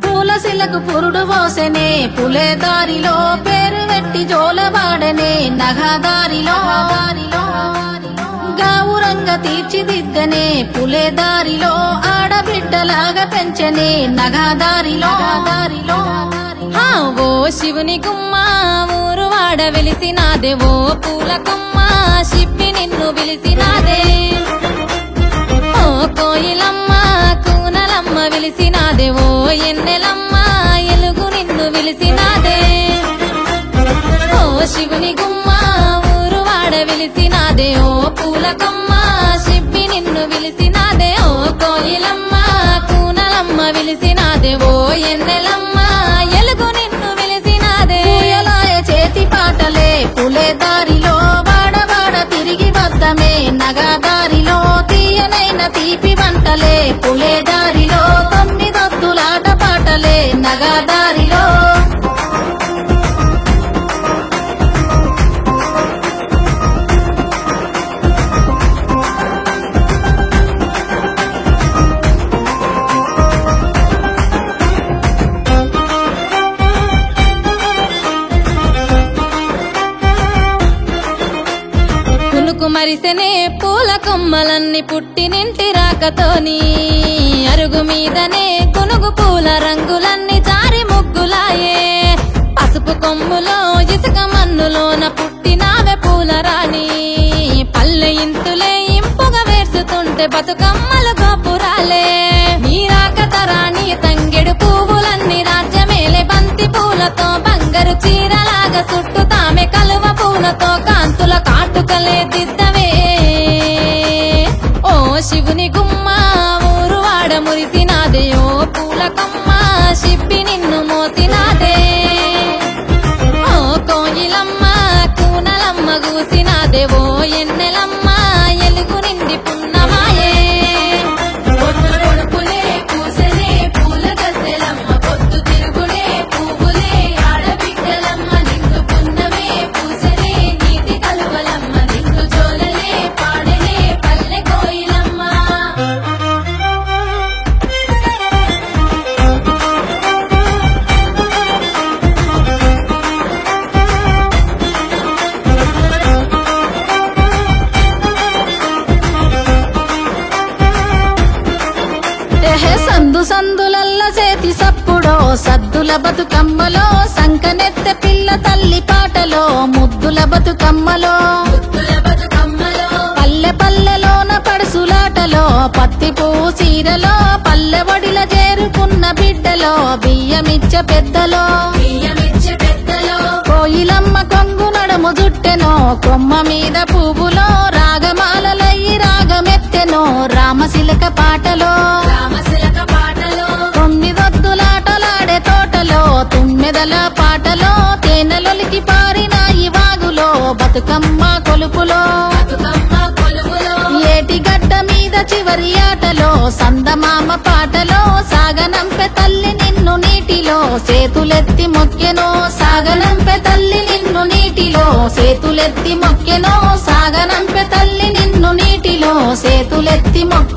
పూలశిలకు పురుడు పోసెనే పులే దారిలో పేరు వెట్టి జోలబాడనే నగదారిలో గావురంగా తీర్చిదిద్దనే పులే దారిలో ఆడబిడ్డలాగా పెంచనే నగదారిలో ఓ శివుని గుమ్మ ఊరు వాడ వెలిసినాదే ఓ పూల కొమ్మ శిప్పి నిన్ను పిలిసినాదే ఓ కోయిలమ్మ కూనలమ్మ విలిసినాదే ఓ ఎన్నెలమ్మ ఎలుగు నిన్ను విలిసినాదే ఓ శివుని గుమ్మ ఊరు వాడ వెలిసినాదే ఓ పూల కొమ్మ శిప్పి నిన్ను విలిసినాదే ఓ కోయిలమ్మ కూనలమ్మ విలిసినాదే ఓ ఎన్నెలమ్మ ఎలుగు నిన్ను విలిసినాదే పూయలాయ చేతి పాటలే పులే దారిలో వాడవాడ తిరిగి వద్దమే నగదారిలో తీయనైన తీపి వంటలే పులే దారిలో తొమ్మిదొత్తులాట పాటలే నగదారిలో కునుకు మరిసెనే పూల కొమ్మలన్నీ పుట్టినింటి రాకతోని అరుగు మీదనే కునుగు పూల రంగులన్నీ జారి ముగ్గులాయే పసుపు కొమ్ములో ఇసుక మన్నులోన పుట్టినావే పూల రాణి పల్లె ఇంతులే ఇంపుగా వేర్చుతుంటే బతుకమ్మలు గోపురాలే నీ రాకతరాని తంగెడు పువ్వులన్నీ రాజ్యమేలే బంతి పూలతో బంగారు చీరలాగా చుట్టూ తామె కలువ పూలతో కాంతుల కాటుకలే దిద్దవే ఓ శివుని గుమ్మ ఊరు వాడ మురిసినాదే ఓ పూల కొమ్మ శిప్పి నిన్ను మోసినాదే ఓ కోయిలమ్మ కూనలమ్మ గూసినాదే ఓ ఎన్నెలమ్మ ఎలుగు నిండి పున్నమాయే పొద్దు పొడుపులే పూసలే పూల గద్దెలమ్మ పొద్దు తిరుగులే పువ్వులే ఆడబిడ్డలమ్మ నిండు పున్నమే పూసలే నీటి కలువలమ్మ నిండు జోలలే పాడలే పల్లె కోయిలమ్మ ఎహే సందు సందులల్ల చేతి సప్పుడో సద్దుల బతుకమ్మలో సంకనెత్తె పిల్ల తల్లి పాటలో ముద్దుల బతుకమ్మలో పల్లె పల్లెలోన పడుసులాటలో పత్తి పువ్వు చీరలో పల్లె వడిల చేరుకున్న బిడ్డలో బియ్యమిచ్చ పెద్దలో కోయిలమ్మ కొంగు నడుము జుట్టెనో కొమ్మ మీద పువ్వులో రాగమాలలయ్యి రాగమెత్తెనో రామశిలక పాటలో తొమ్మిదొద్దులాటలాడే తోటలో తుమ్మెదల పాటలో తేనెలొలికి పారినాయి వాగులో బతుకమ్మ కొలుపులో ఏటిగడ్డ మీద చివరి ఆటలో సందమామ పాటలో సాగనంపె తల్లి నిన్ను నీటిలో చేతులెత్తి మొక్కెనో సాగనంపె తల్లి నిన్ను నీటిలో చేతులెత్తి మొక్కెనో సాగనంపె తల్లి నిన్ను నీటిలో చేతులెత్తి మొక్కెనో